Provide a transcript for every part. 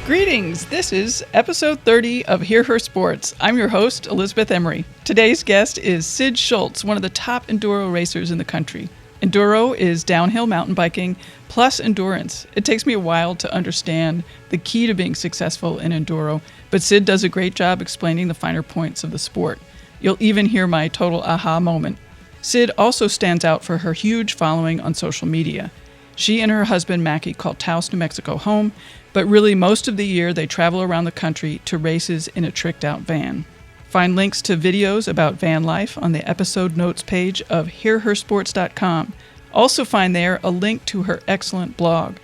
Greetings! This is episode 30 of Hear Her Sports. I'm your host, Elizabeth Emery. Today's guest is Syds Schulz, one of the top enduro racers in the country. Enduro is downhill mountain biking plus endurance. It takes me a while to understand the key to being successful in enduro, but Syd does a great job explaining the finer points of the sport. You'll even hear my total aha moment. Syd also stands out for her huge following on social media. She and her husband, Mackie, call Taos, New Mexico home, but really most of the year they travel around the country to races in a tricked-out van. Find links to videos about van life on the episode notes page of hearhersports.com. Also find there a link to her excellent blog.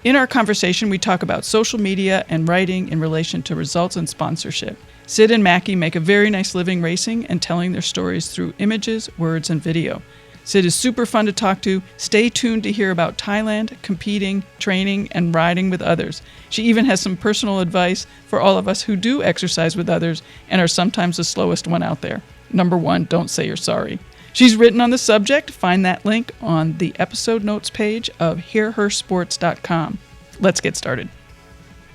In our conversation, we talk about social media and writing in relation to results and sponsorship. Syd and Mackie make a very nice living racing and telling their stories through images, words, and video. Syd is super fun to talk to. Stay tuned to hear about Thailand, competing, training, and riding with others. She even has some personal advice for all of us who do exercise with others and are sometimes the slowest one out there. Number 1, don't say you're sorry. She's written on the subject. Find that link on the episode notes page of hearhersports.com. Let's get started.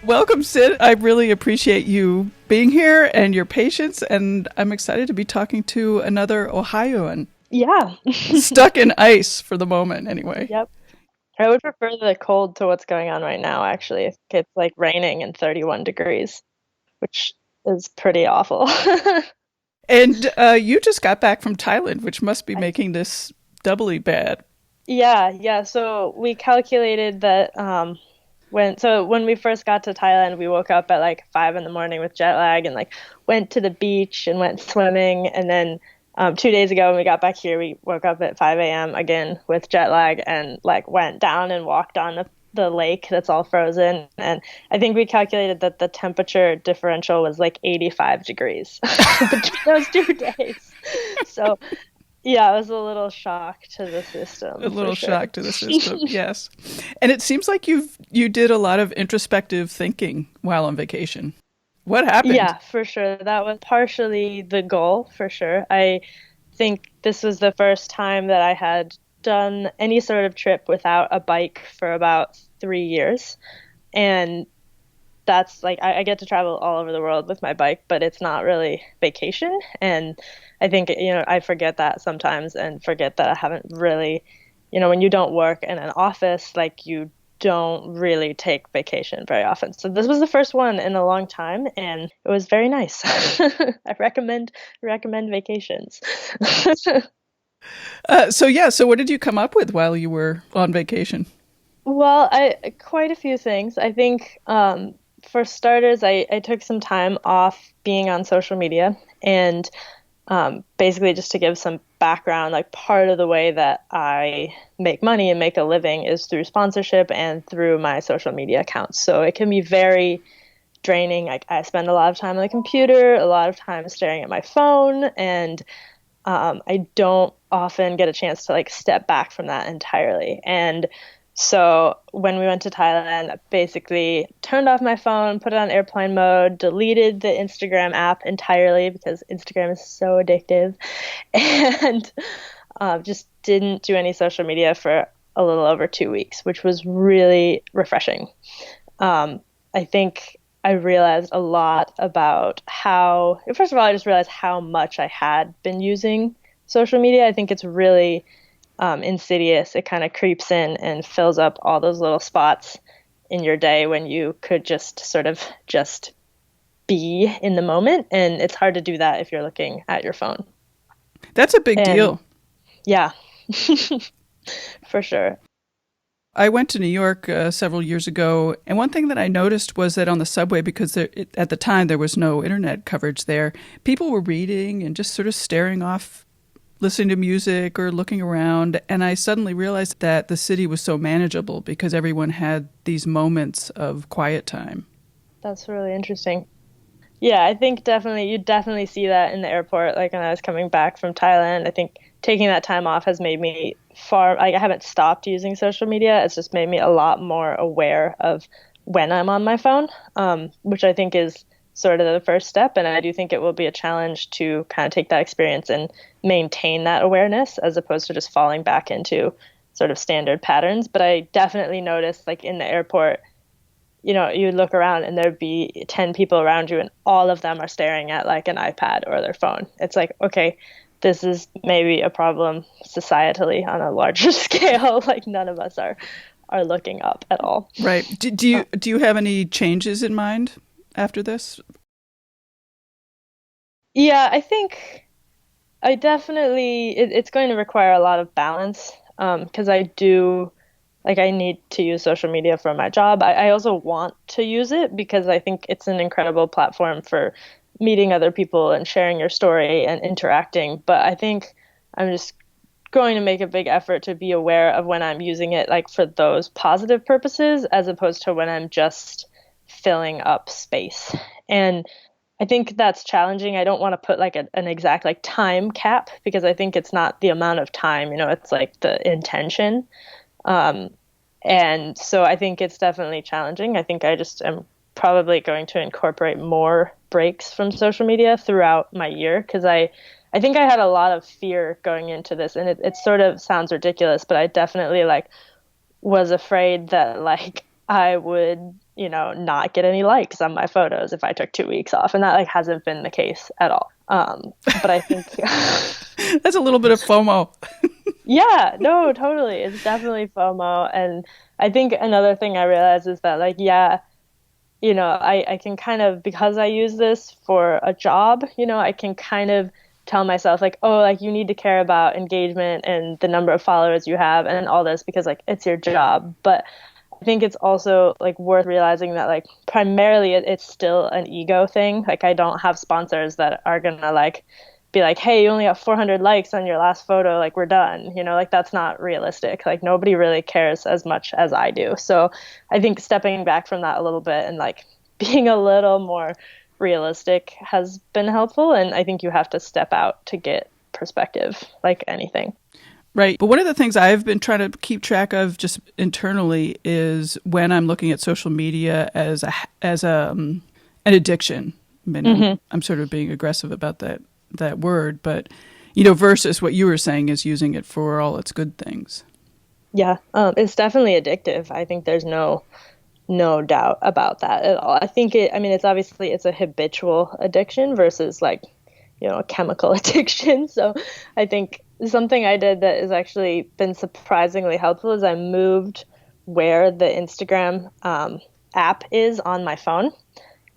Welcome, Syd. I really appreciate you being here and your patience, and I'm excited to be talking to another Ohioan. Yeah. Stuck in ice for the moment, anyway. Yep. I would prefer the cold to what's going on right now, actually. It's like raining and 31 degrees, which is pretty awful. And you just got back from Thailand, which must be making this doubly bad. Yeah. So we calculated that when we first got to Thailand, we woke up at like 5 a.m. with jet lag and like went to the beach and went swimming, and then 2 days ago when we got back here, we woke up at 5 a.m. again with jet lag and like went down and walked on the lake that's all frozen. And I think we calculated that the temperature differential was like 85 degrees between those 2 days. So yeah, it was a little shock to the system. A little shock to the system, yes. And it seems like you did a lot of introspective thinking while on vacation. What happened? Yeah, for sure. That was partially the goal, for sure. I think this was the first time that I had done any sort of trip without a bike for about 3 years. And that's like, I get to travel all over the world with my bike, but it's not really vacation. And I think, I forget that sometimes and forget that I haven't really, when you don't work in an office, like you don't really take vacation very often. So this was the first one in a long time, and it was very nice. I recommend vacations. So what did you come up with while you were on vacation? Well, quite a few things. I think for starters, I took some time off being on social media, and basically just to give some background, like part of the way that I make money and make a living is through sponsorship and through my social media accounts. So it can be very draining. I spend a lot of time on the computer, a lot of time staring at my phone, and I don't often get a chance to like step back from that entirely. And so when we went to Thailand, I basically turned off my phone, put it on airplane mode, deleted the Instagram app entirely because Instagram is so addictive, and just didn't do any social media for a little over 2 weeks, which was really refreshing. I think I realized a lot about first of all, I just realized how much I had been using social media. I think it's really insidious. It kind of creeps in and fills up all those little spots in your day when you could just sort of just be in the moment. And it's hard to do that if you're looking at your phone. That's a big deal. Yeah, for sure. I went to New York several years ago, and one thing that I noticed was that on the subway, because at the time there was no internet coverage there, people were reading and just sort of staring off, listening to music or looking around, and I suddenly realized that the city was so manageable because everyone had these moments of quiet time. That's really interesting. Yeah, I think you definitely see that in the airport. Like when I was coming back from Thailand, I think taking that time off has made me I haven't stopped using social media. It's just made me a lot more aware of when I'm on my phone, which I think is sort of the first step. And I do think it will be a challenge to kind of take that experience and maintain that awareness as opposed to just falling back into sort of standard patterns. But I definitely noticed, like in the airport, you would look around and there'd be 10 people around you and all of them are staring at like an iPad or their phone. It's like, okay, this is maybe a problem societally on a larger scale. Like none of us are looking up at all. Right. Do you have any changes in mind after this? Yeah, I think I definitely it's going to require a lot of balance because I need to use social media for my job. I also want to use it because I think it's an incredible platform for meeting other people and sharing your story and interacting. But I think I'm just going to make a big effort to be aware of when I'm using it like for those positive purposes as opposed to when I'm just filling up space. And I think that's challenging. I don't want to put like an exact like time cap because I think it's not the amount of time, it's like the intention. And so I think it's definitely challenging. I think I just am probably going to incorporate more breaks from social media throughout my year because I think I had a lot of fear going into this, and it sort of sounds ridiculous, but I definitely like was afraid that like I would, not get any likes on my photos if I took 2 weeks off, and that like hasn't been the case at all. But I think that's a little bit of FOMO. Yeah, no, totally. It's definitely FOMO, and I think another thing I realized is that like I can kind of, because I use this for a job, I can kind of tell myself like, oh, like you need to care about engagement and the number of followers you have and all this because like it's your job. But I think it's also like worth realizing that like primarily it's still an ego thing. Like I don't have sponsors that are gonna like be like, hey, you only got 400 likes on your last photo, like we're done. Like that's not realistic. Like nobody really cares as much as I do. So I think stepping back from that a little bit and like being a little more realistic has been helpful. And I think you have to step out to get perspective, like anything. Right. But one of the things I've been trying to keep track of just internally is when I'm looking at social media as an addiction. I mean, I'm sort of being aggressive about that word, but versus what you were saying is using it for all its good things. Yeah, it's definitely addictive. I think there's no doubt about that at all. I think it's a habitual addiction versus like, a chemical addiction. So I think something I did that has actually been surprisingly helpful is I moved where the Instagram app is on my phone,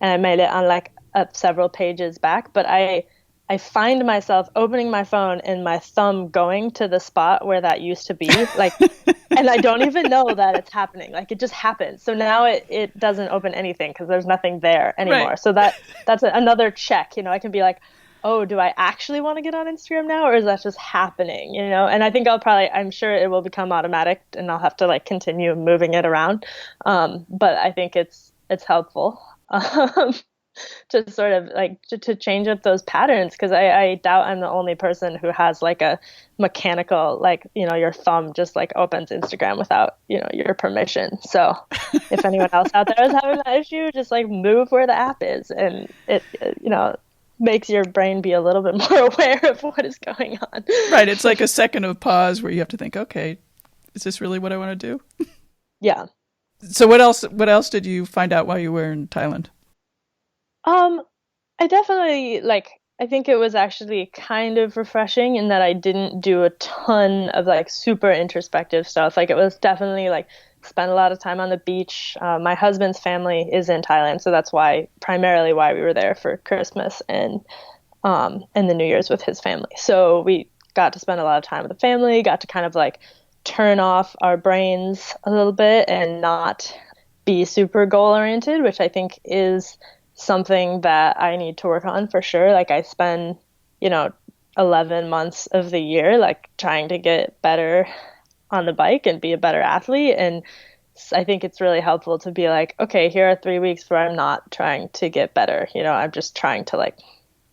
and I made it on like several pages back, but I find myself opening my phone and my thumb going to the spot where that used to be, like, and I don't even know that it's happening. Like it just happens. So now it doesn't open anything because there's nothing there anymore. Right. So that's another check. I can be like, oh, do I actually want to get on Instagram now, or is that just happening? And I think I'm sure it will become automatic, and I'll have to like continue moving it around. But I think it's helpful. To sort of like to change up those patterns, because I doubt I'm the only person who has like a mechanical, like, your thumb just like opens Instagram without, your permission. So if anyone else out there is having that issue, just like move where the app is, and it makes your brain be a little bit more aware of what is going on. Right. It's like a second of pause where you have to think, okay, is this really what I want to do? Yeah. So what else did you find out while you were in Thailand? I definitely I think it was actually kind of refreshing in that I didn't do a ton of like super introspective stuff. Like it was definitely like spent a lot of time on the beach. My husband's family is in Thailand, so that's primarily why we were there for Christmas and the New Year's with his family. So we got to spend a lot of time with the family, got to kind of like turn off our brains a little bit and not be super goal oriented, which I think is something that I need to work on for sure. Like I spend, 11 months of the year, like trying to get better on the bike and be a better athlete. And I think it's really helpful to be like, okay, here are 3 weeks where I'm not trying to get better. I'm just trying to like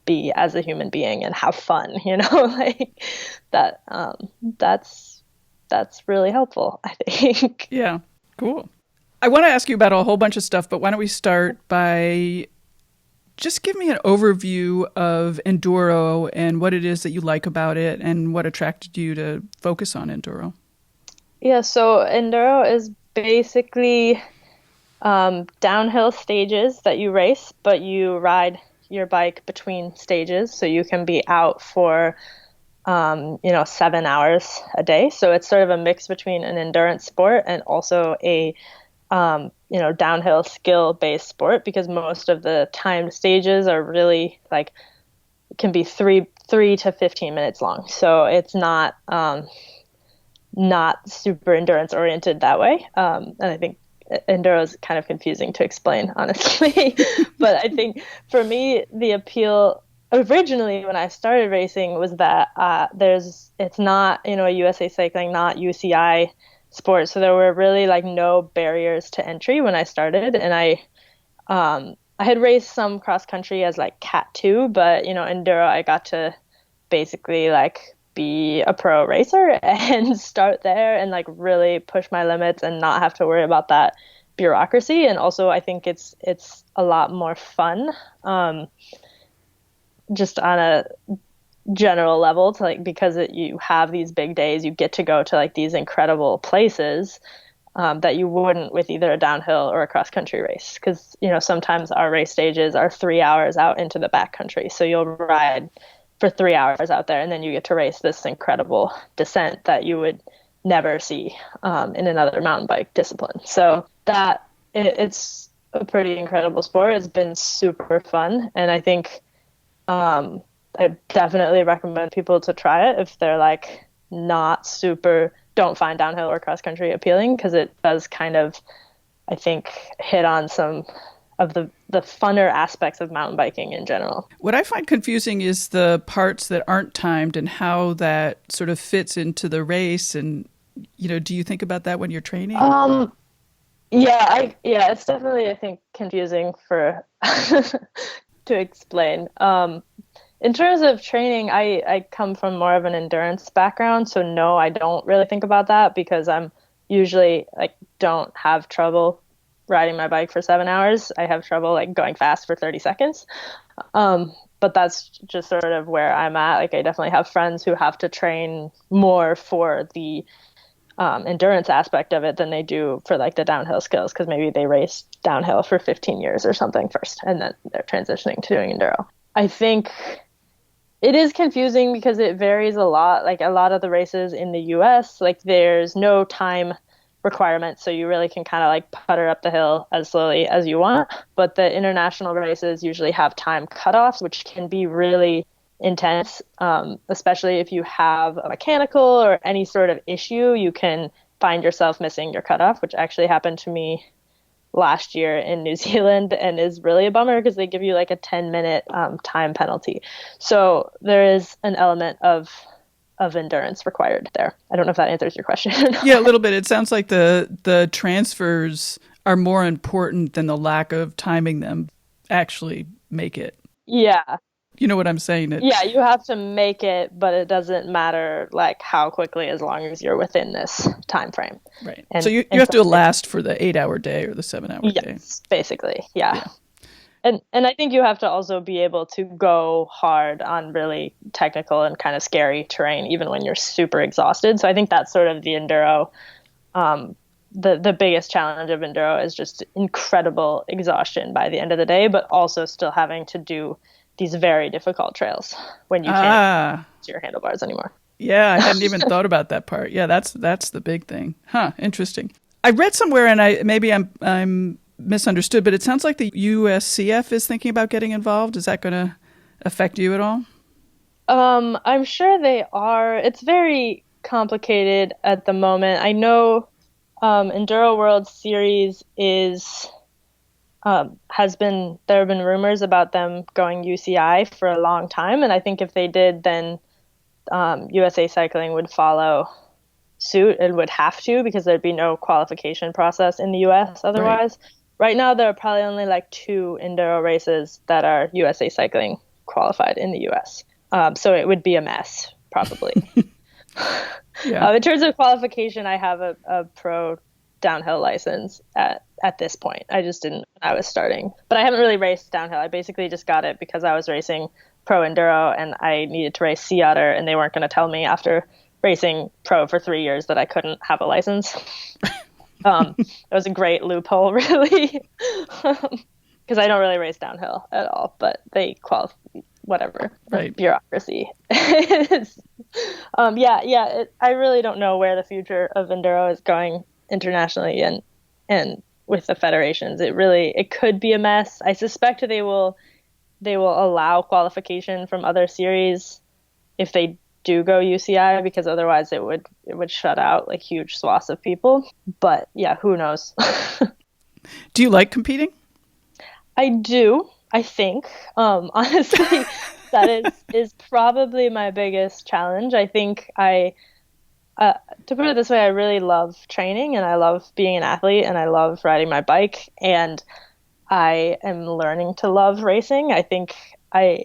be as a human being and have fun, like that. That's really helpful, I think. Yeah. Cool. I want to ask you about a whole bunch of stuff, but why don't we start by just give me an overview of Enduro and what it is that you like about it and what attracted you to focus on Enduro. Yeah, so Enduro is basically Downhill stages that you race, but you ride your bike between stages, so you can be out for 7 hours a day. So it's sort of a mix between an endurance sport and also a downhill skill-based sport, because most of the timed stages are really like can be three to 15 minutes long. So it's not super endurance oriented that way. And I think enduro is kind of confusing to explain, honestly. But I think for me, the appeal originally when I started racing was that it's not, a USA Cycling, not UCI sport. So there were really like no barriers to entry when I started. And I had raced some cross country as like Cat 2, but, enduro, I got to basically like be a pro racer and start there and like really push my limits and not have to worry about that bureaucracy. And also I think it's a lot more fun, just on a general level, to like, because you have these big days, you get to go to like these incredible places that you wouldn't with either a downhill or a cross country race. Because, sometimes our race stages are 3 hours out into the backcountry. So you'll ride for 3 hours out there, and then you get to race this incredible descent that you would never see in another mountain bike discipline. So it's a pretty incredible sport. It's been super fun, and I think I definitely recommend people to try it if they're like don't find downhill or cross country appealing, because it does kind of, I think, hit on some of the funner aspects of mountain biking in general. What I find confusing is the parts that aren't timed and how that sort of fits into the race. And, do you think about that when you're training? It's definitely, I think, confusing for to explain. In terms of training, I come from more of an endurance background, so no, I don't really think about that, because I'm usually like don't have trouble riding my bike for 7 hours. I have trouble like going fast for 30 seconds. But that's just sort of where I'm at. Like I definitely have friends who have to train more for the endurance aspect of it than they do for like the downhill skills, because maybe they raced downhill for 15 years or something first, and then they're transitioning to doing enduro. I think it is confusing because it varies a lot. Like a lot of the races in the US, like there's no time requirement, so you really can kind of like putter up the hill as slowly as you want. But the international races usually have time cutoffs, which can be really intense, especially if you have a mechanical or any sort of issue. You can find yourself missing your cutoff, which actually happened to me last year in New Zealand, and is really a bummer because they give you like a 10-minute time penalty. So there is an element of endurance required there. I don't know if that answers your question. Yeah, a little bit. It sounds like the transfers are more important than the lack of timing them actually make it. Yeah. You know what I'm saying? Yeah, you have to make it, but it doesn't matter like how quickly, as long as you're within this time frame. Right. So you have to last for the 8-hour day or the 7-hour day. Yes, basically. Yeah. And I think you have to also be able to go hard on really technical and kind of scary terrain, even when you're super exhausted. So I think that's sort of the enduro. The biggest challenge of enduro is just incredible exhaustion by the end of the day, but also still having to do these very difficult trails when you can't use your handlebars anymore. Yeah, I hadn't even thought about that part. Yeah, that's the big thing. Huh, interesting. I read somewhere, and maybe I'm misunderstood, but it sounds like the USCF is thinking about getting involved. Is that going to affect you at all? I'm sure they are. It's very complicated at the moment. I know Enduro World Series there have been rumors about them going UCI for a long time, and I think if they did, then USA Cycling would follow suit. It would have to, because there'd be no qualification process in the US otherwise. Right now, there are probably only like 2 enduro races that are USA Cycling qualified in the US. So it would be a mess, probably. Yeah. In terms of qualification, I have a pro downhill license at this point. I just didn't when I was starting. But I haven't really raced downhill. I basically just got it because I was racing pro enduro and I needed to race Sea Otter, and they weren't going to tell me after racing pro for 3 years that I couldn't have a license. It was a great loophole, really, because I don't really race downhill at all, but they qualify, whatever, the Right. bureaucracy. I really don't know where the future of Enduro is going internationally and with the federations. It could be a mess. I suspect they will allow qualification from other series if they do go UCI, because otherwise it would shut out like huge swaths of people. But yeah, who knows? Do you like competing? I do, I think. Honestly, that is probably my biggest challenge. I think to put it this way, I really love training and I love being an athlete and I love riding my bike, and I am learning to love racing. I think I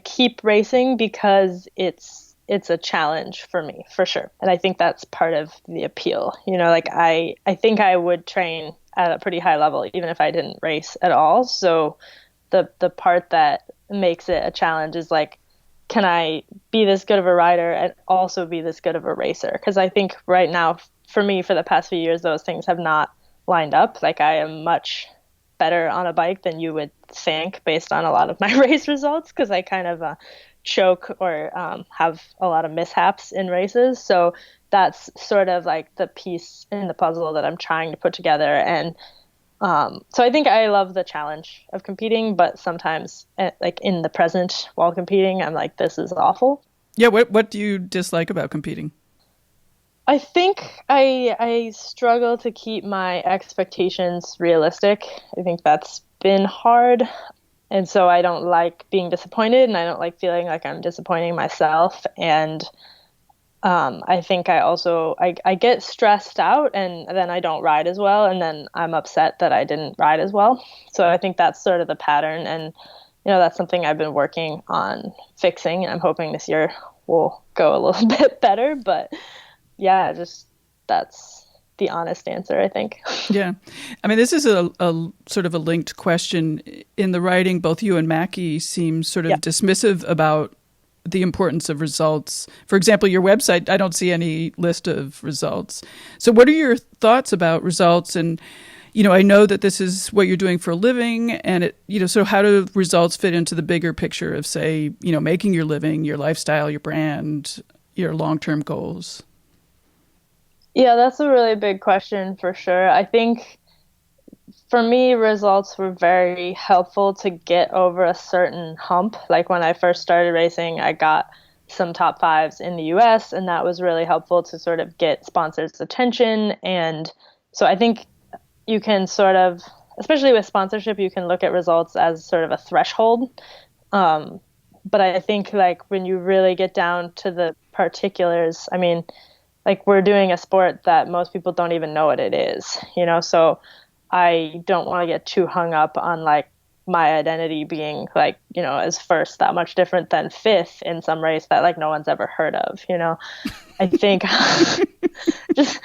keep racing because it's a challenge for me, for sure. And I think that's part of the appeal. Like I think I would train at a pretty high level even if I didn't race at all. So the part that makes it a challenge is like, can I be this good of a rider and also be this good of a racer? Because I think right now, for me, for the past few years, those things have not lined up. Like I am much better on a bike than you would think based on a lot of my race results, because I kind of choke or have a lot of mishaps in races. So that's sort of like the piece in the puzzle that I'm trying to put together. And so I think I love the challenge of competing, but sometimes like in the present while competing, I'm like, this is awful. Yeah. What do you dislike about competing? I think I struggle to keep my expectations realistic. I think that's been hard. And so I don't like being disappointed, and I don't like feeling like I'm disappointing myself. And I think I get stressed out, and then I don't ride as well, and then I'm upset that I didn't ride as well. So I think that's sort of the pattern, and that's something I've been working on fixing, and I'm hoping this year will go a little bit better. But yeah, just that's the honest answer, I think. Yeah. I mean, this is a sort of a linked question. In the writing, both you and Mackie seem sort of dismissive about the importance of results. For example, your website, I don't see any list of results. So what are your thoughts about results? And, I know that this is what you're doing for a living, and so how do results fit into the bigger picture of, say, making your living, your lifestyle, your brand, your long-term goals? Yeah, that's a really big question for sure. I think for me, results were very helpful to get over a certain hump. Like when I first started racing, I got some top fives in the US, and that was really helpful to sort of get sponsors' attention. And so I think you can sort of, especially with sponsorship, you can look at results as sort of a threshold. But I think like when you really get down to the particulars, I mean, like we're doing a sport that most people don't even know what it is, so I don't want to get too hung up on like my identity being like, as first that much different than fifth in some race that like no one's ever heard of, I think just,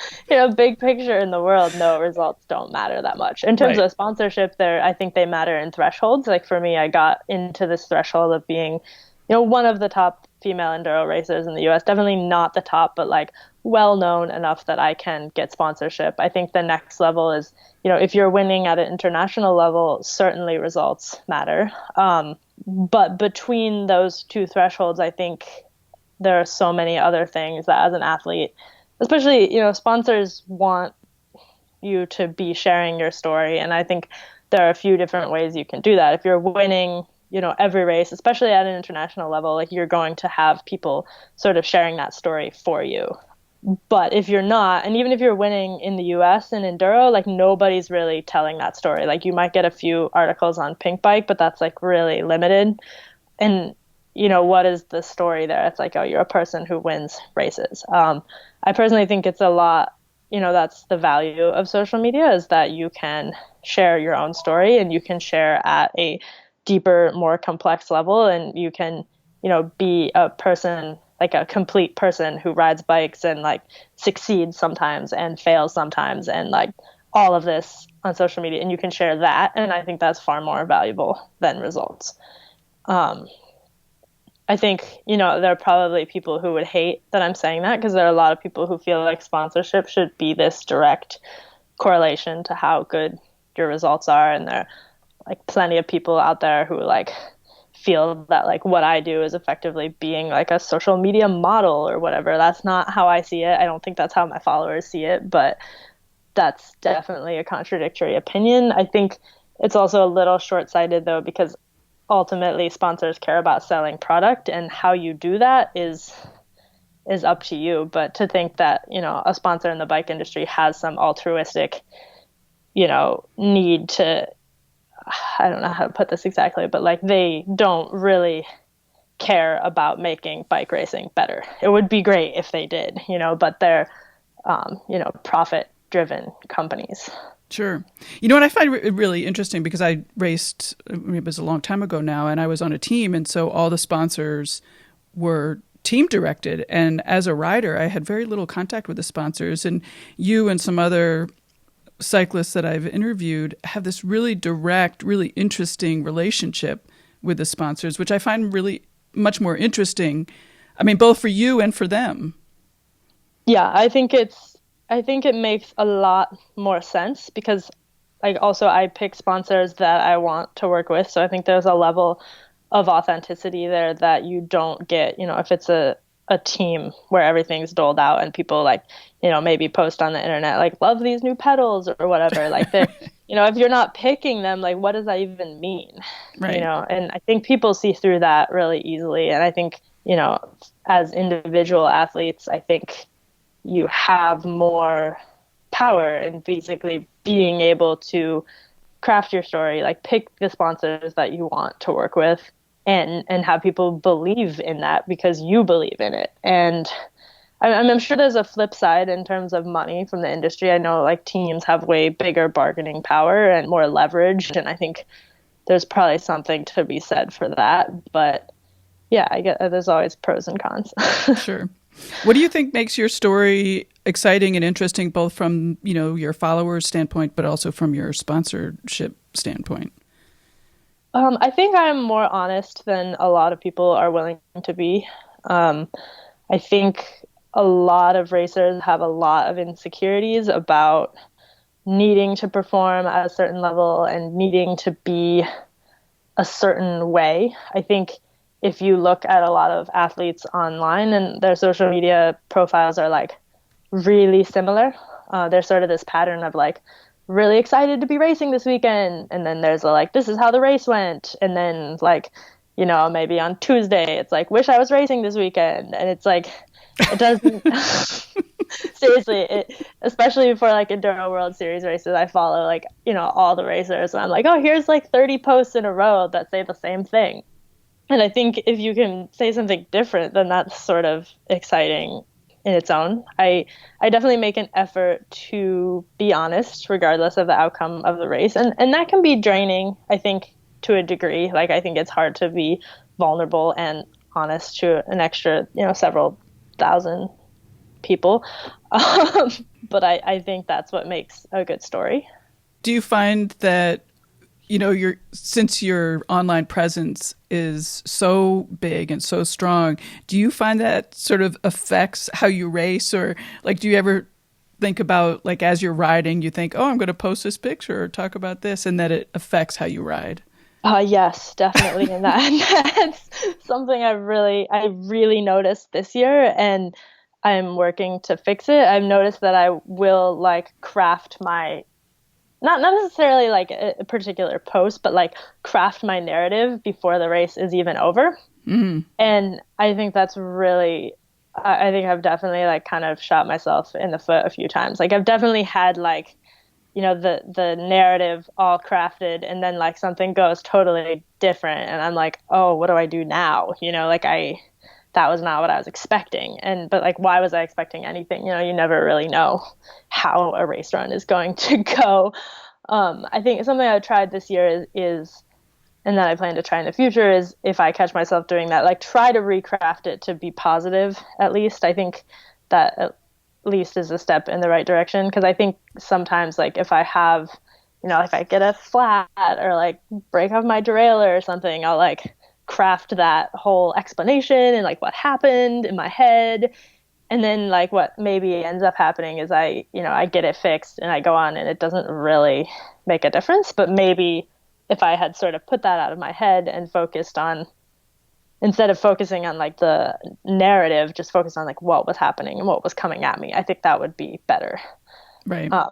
big picture in the world, no, results don't matter that much. In terms of sponsorship, I think they matter in thresholds. Like for me, I got into this threshold of being, one of the top female enduro racers in the US, definitely not the top, but like well known enough that I can get sponsorship. I think the next level is, if you're winning at an international level, certainly results matter. But between those two thresholds, I think there are so many other things that as an athlete, especially, sponsors want you to be sharing your story. And I think there are a few different ways you can do that. If you're winning, every race, especially at an international level, like you're going to have people sort of sharing that story for you. But if you're not, and even if you're winning in the US in enduro, like nobody's really telling that story. Like you might get a few articles on Pink Bike, but that's like really limited. And what is the story there? It's like, oh, you're a person who wins races. I personally think it's a lot, that's the value of social media, is that you can share your own story and you can share at a deeper, more complex level, and you can, be a person, like a complete person who rides bikes and like succeeds sometimes and fails sometimes and like all of this on social media, and you can share that. And I think that's far more valuable than results. I think, there are probably people who would hate that I'm saying that, because there are a lot of people who feel like sponsorship should be this direct correlation to how good your results are. And there are like plenty of people out there who like feel that like what I do is effectively being like a social media model or whatever. That's not how I see it. I don't think that's how my followers see it, but that's definitely a contradictory opinion. I think it's also a little short-sighted though, because ultimately sponsors care about selling product, and how you do that is up to you. But to think that, you know, a sponsor in the bike industry has some altruistic, you know, need to, I don't know how to put this exactly, but like they don't really care about making bike racing better. It would be great if they did, you know, but they're, you know, profit driven companies. Sure. You know what I find really interesting, because I raced, it was a long time ago now, and I was on a team. And so all the sponsors were team directed. And as a rider, I had very little contact with the sponsors. And you and some other cyclists that I've interviewed have this really direct, really interesting relationship with the sponsors, which I find really much more interesting. I mean, both for you and for them. Yeah, I think it makes a lot more sense, because like also I pick sponsors that I want to work with. So I think there's a level of authenticity there that you don't get, you know, if it's a team where everything's doled out and people like, you know, maybe post on the internet, like, love these new pedals or whatever. Like they're, you know, if you're not picking them, like, what does that even mean? Right. You know, and I think people see through that really easily. And I think, you know, as individual athletes, I think you have more power in basically being able to craft your story, like pick the sponsors that you want to work with, and have people believe in that because you believe in it. And I'm sure there's a flip side in terms of money from the industry. I know like teams have way bigger bargaining power and more leverage, and I think there's probably something to be said for that. But yeah, I get there's always pros and cons. Sure. What do you think makes your story exciting and interesting, both from, you know, your followers' standpoint, but also from your sponsorship standpoint? I think I'm more honest than a lot of people are willing to be. I think a lot of racers have a lot of insecurities about needing to perform at a certain level and needing to be a certain way. I think if you look at a lot of athletes online and their social media profiles are like really similar, there's sort of this pattern of like, really excited to be racing this weekend. And then there's a, like, this is how the race went. And then like, you know, maybe on Tuesday, it's like, wish I was racing this weekend. And it's like, it doesn't, seriously, especially for like Enduro World Series races, I follow like, you know, all the racers. And I'm like, oh, here's like 30 posts in a row that say the same thing. And I think if you can say something different, then that's sort of exciting in its own. I definitely make an effort to be honest, regardless of the outcome of the race. And that can be draining, I think, to a degree. Like, I think it's hard to be vulnerable and honest to an extra, you know, several thousand people. But I think that's what makes a good story. Do you find that, you know, since your online presence is so big and so strong, do you find that sort of affects how you race? Or like, do you ever think about, like, as you're riding, you think, oh, I'm going to post this picture or talk about this, and that it affects how you ride? Yes, definitely. And that's something I really noticed this year, and I'm working to fix it. I've noticed that I will like craft my, not necessarily like a particular post, but like craft my narrative before the race is even over. Mm. And I think that's really, I think I've definitely like kind of shot myself in the foot a few times. Like I've definitely had like, you know, the narrative all crafted, and then like something goes totally different. And I'm like, oh, what do I do now? You know, like that was not what I was expecting. But like, why was I expecting anything? You know, you never really know how a race run is going to go. I think something I tried this year is, and that I plan to try in the future, is if I catch myself doing that, like try to recraft it to be positive at least. I think that at least is a step in the right direction. Because I think sometimes like if I have, you know, if I get a flat or like break off my derailleur or something, I'll like craft that whole explanation and like what happened in my head. And then like what maybe ends up happening is I get it fixed and I go on and it doesn't really make a difference. But maybe if I had sort of put that out of my head and focused on, instead of focusing on like the narrative, just focus on like what was happening and what was coming at me, I think that would be better. Right. Uh,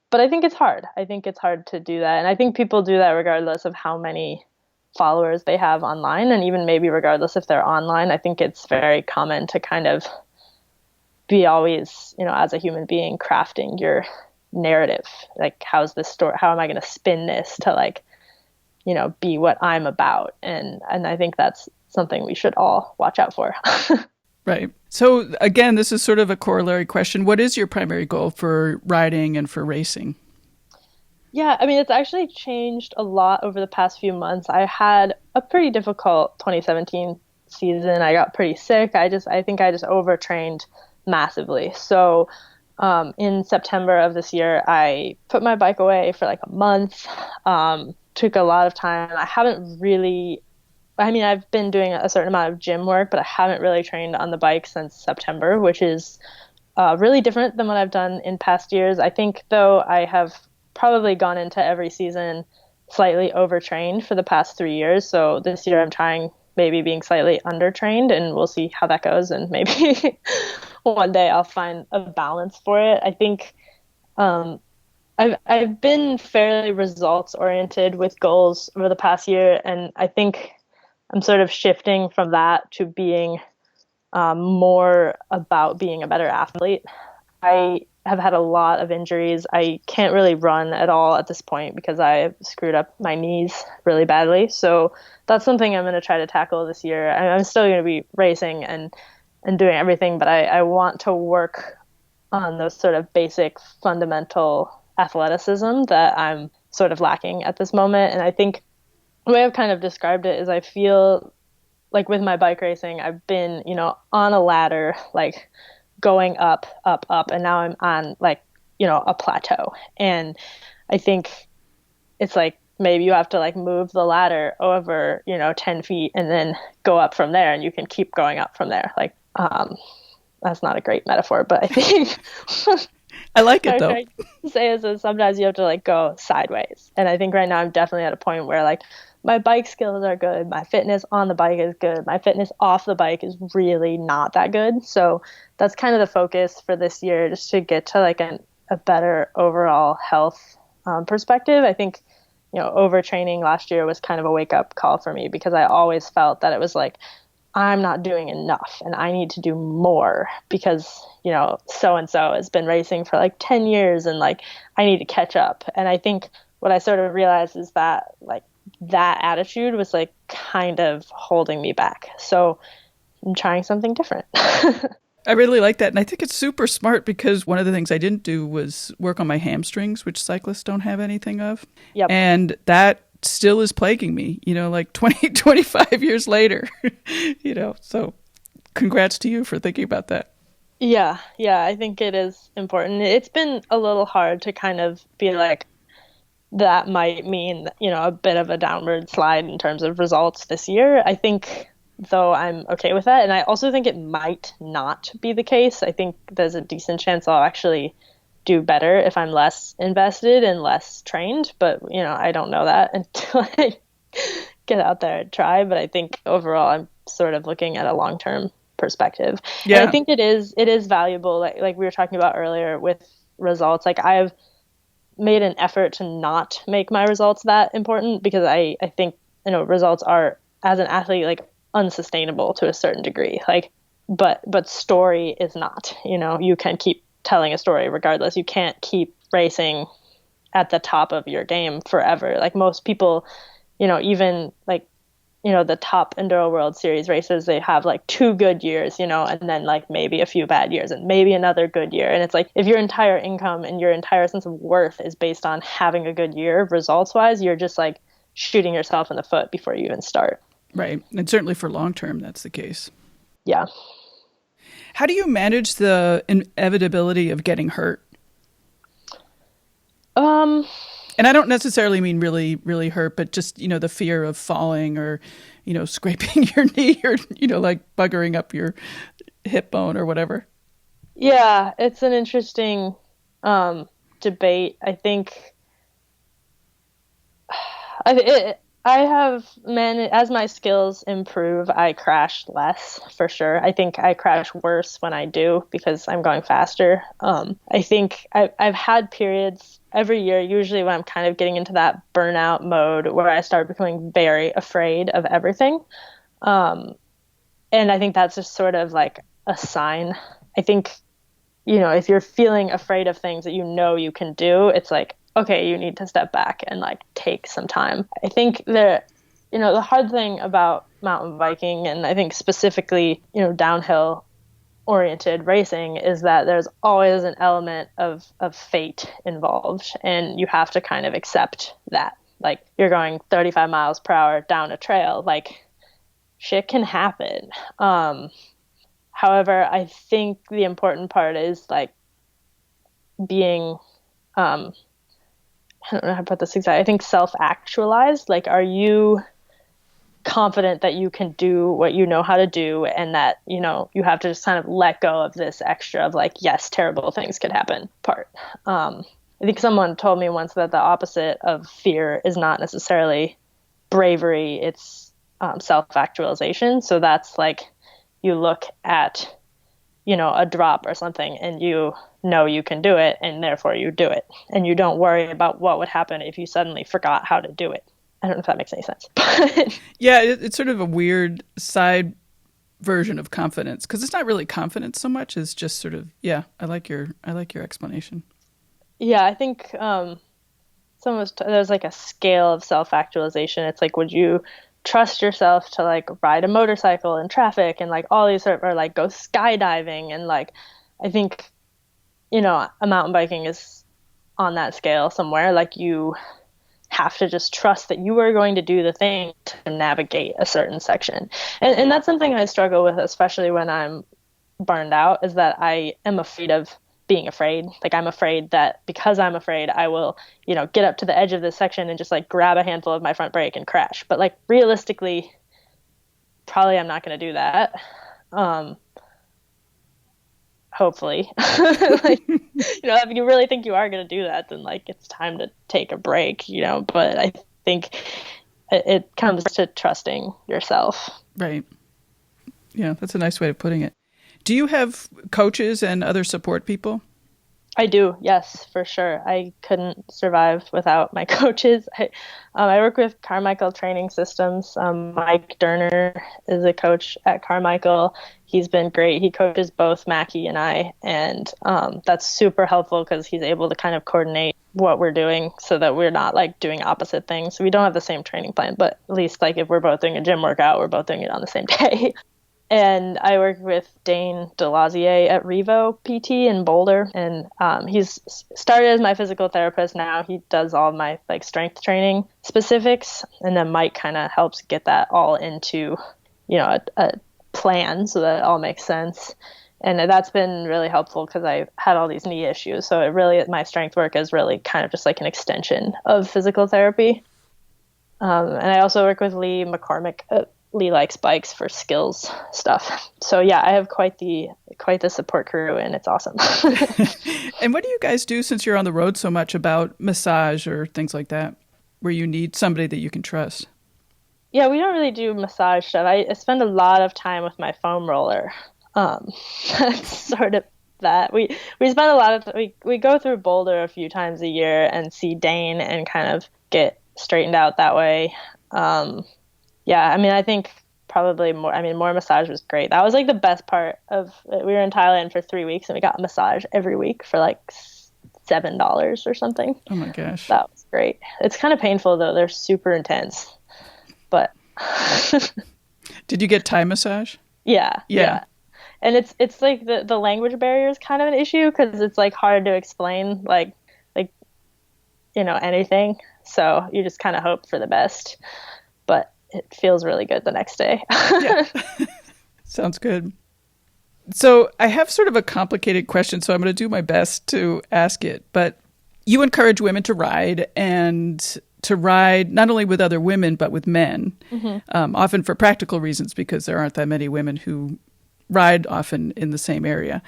but I think it's hard. I think it's hard to do that. And I think people do that regardless of how many followers they have online. And even maybe regardless if they're online, I think it's very common to kind of be always, as a human being, crafting your narrative. Like, how's this story? How am I going to spin this to like, be what I'm about? And I think that's something we should all watch out for. Right. So again, this is sort of a corollary question. What is your primary goal for riding and for racing? Yeah, I mean, it's actually changed a lot over the past few months. I had a pretty difficult 2017 season. I got pretty sick. I think I just overtrained massively. So, in September of this year, I put my bike away for like a month. Took a lot of time. I've been doing a certain amount of gym work, but I haven't really trained on the bike since September, which is really different than what I've done in past years. I think, though, I have probably gone into every season slightly overtrained for the past 3 years. So this year I'm trying maybe being slightly undertrained, and we'll see how that goes. And maybe one day I'll find a balance for it. I think I've been fairly results oriented with goals over the past year, and I think I'm sort of shifting from that to being more about being a better athlete. I have had a lot of injuries. I can't really run at all at this point because I screwed up my knees really badly. So that's something I'm going to try to tackle this year. I'm still going to be racing and doing everything, but I want to work on those sort of basic fundamental athleticism that I'm sort of lacking at this moment. And I think the way I've kind of described it is I feel like with my bike racing, I've been, on a ladder, like going up, up, up, and now I'm on like, a plateau. And I think it's like maybe you have to like move the ladder over, 10 feet and then go up from there, and you can keep going up from there. Like, that's not a great metaphor, but I think I like it though. I say is sometimes you have to like go sideways. And I think right now I'm definitely at a point where like my bike skills are good. My fitness on the bike is good. My fitness off the bike is really not that good. So that's kind of the focus for this year, just to get to like a better overall health perspective. I think, overtraining last year was kind of a wake up call for me, because I always felt that it was like, I'm not doing enough and I need to do more because, so-and-so has been racing for like 10 years and like I need to catch up. And I think what I sort of realized is that like that attitude was like kind of holding me back. So I'm trying something different. I really like that. And I think it's super smart, because one of the things I didn't do was work on my hamstrings, which cyclists don't have anything of. Yep. And that still is plaguing me, like 20, 25 years later, so congrats to you for thinking about that. Yeah, I think it is important. It's been a little hard to kind of be like, that might mean, a bit of a downward slide in terms of results this year. I think, though, I'm okay with that. And I also think it might not be the case. I think there's a decent chance I'll actually do better if I'm less invested and less trained. But, I don't know that until I get out there and try. But I think overall, I'm sort of looking at a long-term perspective. Yeah. And I think it is valuable. Like we were talking about earlier with results, like I've made an effort to not make my results that important, because I think, results are, as an athlete, like unsustainable to a certain degree. Like, but story is not, you can keep telling a story regardless. You can't keep racing at the top of your game forever. Like most people, even like, the top Enduro World Series racers, they have like 2 good years, and then like maybe a few bad years and maybe another good year. And it's like, if your entire income and your entire sense of worth is based on having a good year, results wise, you're just like shooting yourself in the foot before you even start. Right. And certainly for long term, that's the case. Yeah. How do you manage the inevitability of getting hurt? And I don't necessarily mean really, really hurt, but just, the fear of falling or, scraping your knee or, like buggering up your hip bone or whatever. Yeah, it's an interesting debate. I think I have as my skills improve, I crash less for sure. I think I crash worse when I do because I'm going faster. I think I've had periods every year, usually when I'm kind of getting into that burnout mode where I start becoming very afraid of everything. Um, and I think that's just sort of like a sign. I think, if you're feeling afraid of things that you can do, it's like, okay, you need to step back and like take some time. I think the hard thing about mountain biking, and I think specifically, downhill oriented racing, is that there's always an element of fate involved, and you have to kind of accept that. Like, you're going 35 miles per hour down a trail, like shit can happen. However, I think the important part is like being, I don't know how to put this exactly. I think self-actualized. Like, are you confident that you can do what you know how to do, and that, you have to just kind of let go of this extra of like, yes, terrible things could happen part. I think someone told me once that the opposite of fear is not necessarily bravery, it's self-actualization. So that's like, you look at, a drop or something, and you know you can do it, and therefore you do it. And you don't worry about what would happen if you suddenly forgot how to do it. I don't know if that makes any sense. Yeah, it's sort of a weird side version of confidence, because it's not really confidence so much as just sort of, yeah, I like your explanation. Yeah, I think there's like a scale of self-actualization. It's like, would you trust yourself to like ride a motorcycle in traffic and like all these or like go skydiving, and like, I think, a mountain biking is on that scale somewhere. Like, you have to just trust that you are going to do the thing to navigate a certain section. And that's something I struggle with, especially when I'm burned out, is that I am afraid of being afraid. Like, I'm afraid that because I'm afraid, I will, get up to the edge of this section and just like grab a handful of my front brake and crash. But like, realistically, probably I'm not going to do that. Hopefully. Like, if you really think you are going to do that, then like, it's time to take a break, but I think it comes to trusting yourself. Right. Yeah, that's a nice way of putting it. Do you have coaches and other support people? I do, yes, for sure. I couldn't survive without my coaches. I work with Carmichael Training Systems. Mike Durner is a coach at Carmichael. He's been great. He coaches both Mackie and I, and that's super helpful because he's able to kind of coordinate what we're doing so that we're not like doing opposite things. So we don't have the same training plan, but at least like if we're both doing a gym workout, we're both doing it on the same day. And I work with Dane Delosier at Revo PT in Boulder, and he's started as my physical therapist. Now he does all my like strength training specifics, and then Mike kind of helps get that all into, a plan so that it all makes sense. And that's been really helpful because I've had all these knee issues. So my strength work is really kind of just like an extension of physical therapy. And I also work with Lee McCormick. Lee Likes Bikes for skills stuff. So yeah, I have quite the support crew, and it's awesome. And what do you guys do, since you're on the road so much, about massage or things like that, where you need somebody that you can trust? Yeah, we don't really do massage stuff. I spend a lot of time with my foam roller. That's sort of that. We spend a lot of we go through Boulder a few times a year and see Dane and kind of get straightened out that way. Yeah, I mean, I think probably more massage was great. That was like the best part of it. We were in Thailand for 3 weeks and we got a massage every week for like $7 or something. Oh my gosh. That was great. It's kind of painful though. They're super intense. But did you get Thai massage? Yeah. And it's like the language barrier is kind of an issue because it's like hard to explain like anything. So you just kind of hope for the best. But it feels really good the next day. Yeah. Sounds good. So I have sort of a complicated question, so I'm going to do my best to ask it. But you encourage women to ride, and to ride not only with other women, but with men, often for practical reasons, because there aren't that many women who ride often in the same area.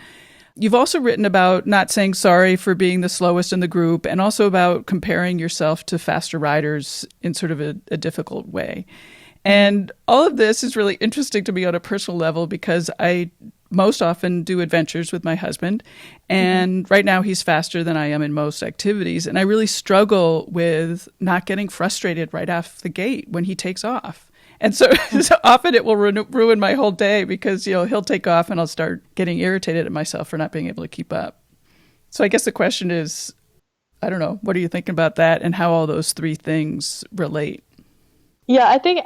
You've also written about not saying sorry for being the slowest in the group, and also about comparing yourself to faster riders in sort of a difficult way. And all of this is really interesting to me on a personal level because I most often do adventures with my husband. And right now he's faster than I am in most activities. And I really struggle with not getting frustrated right off the gate when he takes off. And so, so often it will ruin my whole day because, he'll take off and I'll start getting irritated at myself for not being able to keep up. So I guess the question is, I don't know, what are you thinking about that and how all those three things relate? Yeah, I think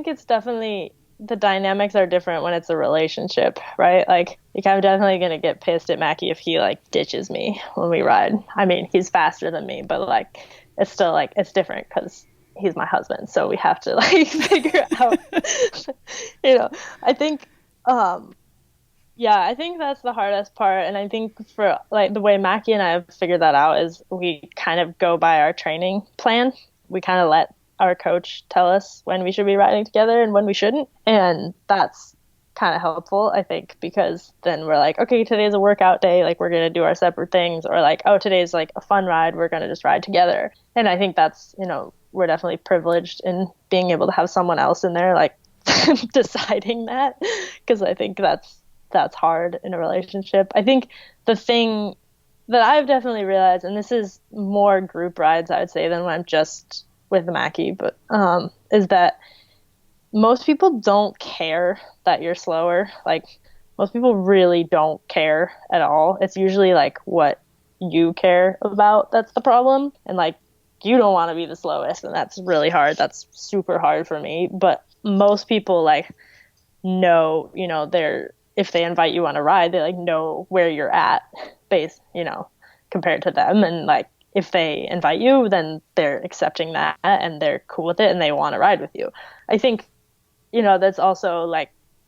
it's definitely, the dynamics are different when it's a relationship, right? Like I'm definitely going to get pissed at Mackie if he ditches me when we ride. I mean, he's faster than me, but it's still it's different because he's my husband. So we have to figure out, I think, I think that's the hardest part. And I think for the way Mackie and I have figured that out is we kind of go by our training plan. We kind of let our coach tell us when we should be riding together and when we shouldn't. And that's kind of helpful, I think, because then we're okay, today's a workout day. We're going to do our separate things, or oh, today's a fun ride. We're going to just ride together. And I think that's, we're definitely privileged in being able to have someone else in there, deciding that, because I think that's hard in a relationship. I think the thing that I've definitely realized, and this is more group rides, I would say, than when I'm just with Mackie, but is that most people don't care that you're slower. Most people really don't care at all. It's usually what you care about that's the problem, and you don't want to be the slowest, and that's really hard. That's super hard for me. But most people know, they're, if they invite you on a ride, they know where you're at compared to them, and if they invite you, then they're accepting that and they're cool with it and they want to ride with you. I think, that's also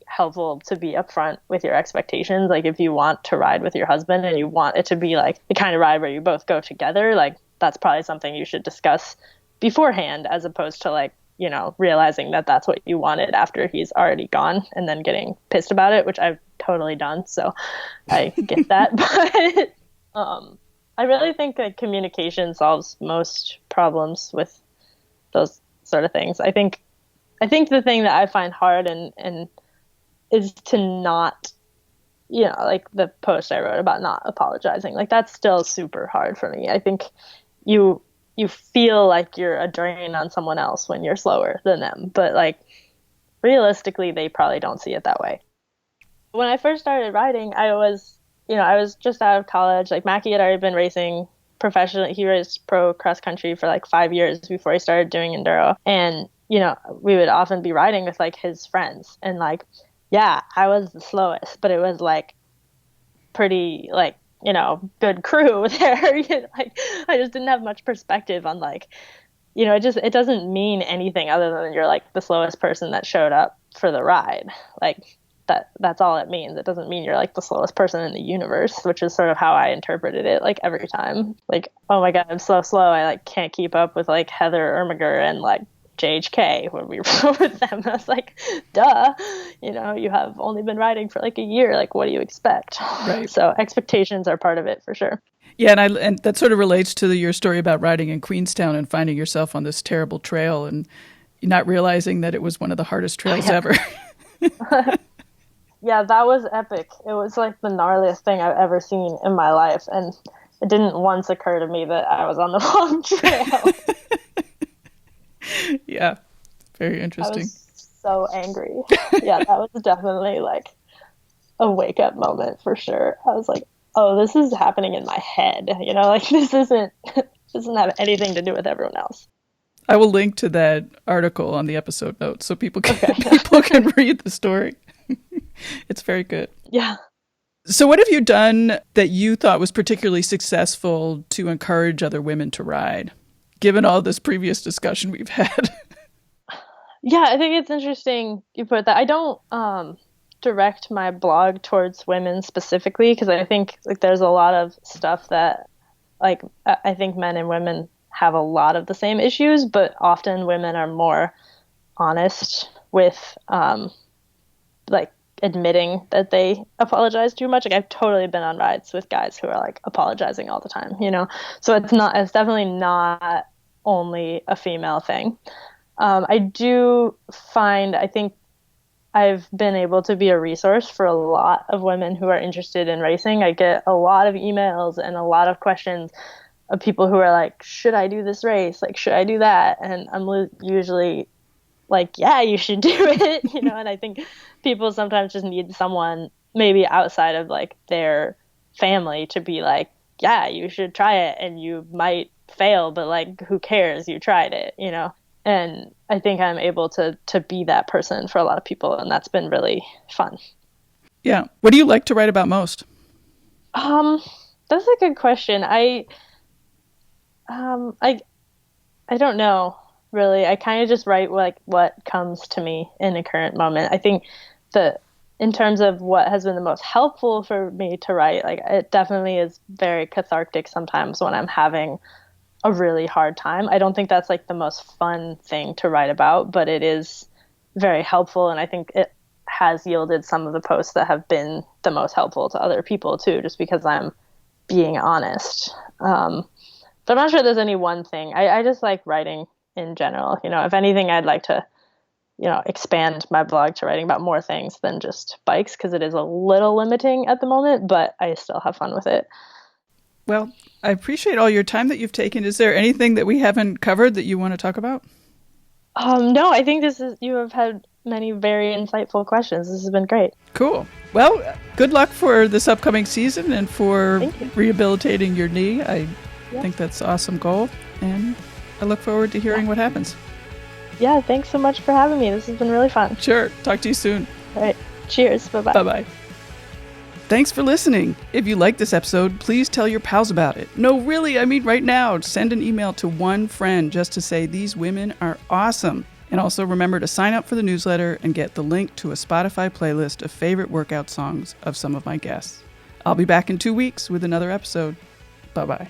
helpful to be upfront with your expectations. If you want to ride with your husband and you want it to be the kind of ride where you both go together, that's probably something you should discuss beforehand, as opposed to realizing that that's what you wanted after he's already gone and then getting pissed about it, which I've totally done. So I get that. But, I really think that communication solves most problems with those sort of things. I think the thing that I find hard and is to not, the post I wrote about not apologizing. That's still super hard for me. I think you feel like you're a drain on someone else when you're slower than them, but realistically, they probably don't see it that way. When I first started riding, I was just out of college. Mackie had already been racing professionally. He raced pro cross country for 5 years before he started doing enduro. And, we would often be riding with his friends. And I was the slowest, but it was pretty good crew there. I just didn't have much perspective on it doesn't mean anything other than you're the slowest person that showed up for the ride. That's all it means. It doesn't mean you're the slowest person in the universe, which is sort of how I interpreted it every time. Oh my god, I'm so slow. I can't keep up with Heather Ermiger and JHK when we rode with them. I was duh, you have only been riding for a year. What do you expect? Right. So expectations are part of it for sure. Yeah, and that sort of relates to your story about riding in Queenstown and finding yourself on this terrible trail and not realizing that it was one of the hardest trails ever. Yeah, that was epic. It was the gnarliest thing I've ever seen in my life. And it didn't once occur to me that I was on the wrong trail. Yeah, very interesting. I was so angry. Yeah, that was definitely a wake up moment for sure. I was oh, this is happening in my head. This doesn't have anything to do with everyone else. I will link to that article on the episode notes so people can read the story. It's very good. Yeah. So what have you done that you thought was particularly successful to encourage other women to ride, given all this previous discussion we've had? Yeah, I think it's interesting you put that. I don't direct my blog towards women specifically because I think there's a lot of stuff that I think men and women have a lot of the same issues, but often women are more honest with admitting that they apologize too much. Like I've totally been on rides with guys who are like apologizing all the time, you know? So it's definitely not only a female thing. I do find, I think I've been able to be a resource for a lot of women who are interested in racing. I get a lot of emails and a lot of questions of people who are like, should I do this race? Like, should I do that? And I'm usually like, yeah, you should do it, you know? And I think people sometimes just need someone maybe outside of like their family to be like, yeah, you should try it, and you might fail, but like, who cares? You tried it, you know? And I think I'm able to be that person for a lot of people, and that's been really fun. Yeah. What do you like to write about most? That's a good question. I don't know, really. I kind of just write like what comes to me in a current moment. I think that in terms of what has been the most helpful for me to write, like it definitely is very cathartic sometimes when I'm having a really hard time. I don't think that's like the most fun thing to write about, but it is very helpful. And I think it has yielded some of the posts that have been the most helpful to other people too, just because I'm being honest. But I'm not sure there's any one thing. I just like writing in general. You know, if anything, I'd like to, you know, expand my blog to writing about more things than just bikes, because it is a little limiting at the moment, but I still have fun with it. Well, I appreciate all your time that you've taken. Is there anything that we haven't covered that you want to talk about? No, I think you have had many very insightful questions. This has been great. Cool. Well, good luck for this upcoming season and for rehabilitating your knee. I think that's an awesome goal, and I look forward to hearing what happens. Yeah, thanks so much for having me. This has been really fun. Sure. Talk to you soon. All right. Cheers. Bye-bye. Bye-bye. Thanks for listening. If you liked this episode, please tell your pals about it. No, really, I mean right now. Send an email to one friend just to say these women are awesome. And also remember to sign up for the newsletter and get the link to a Spotify playlist of favorite workout songs of some of my guests. I'll be back in 2 weeks with another episode. Bye-bye.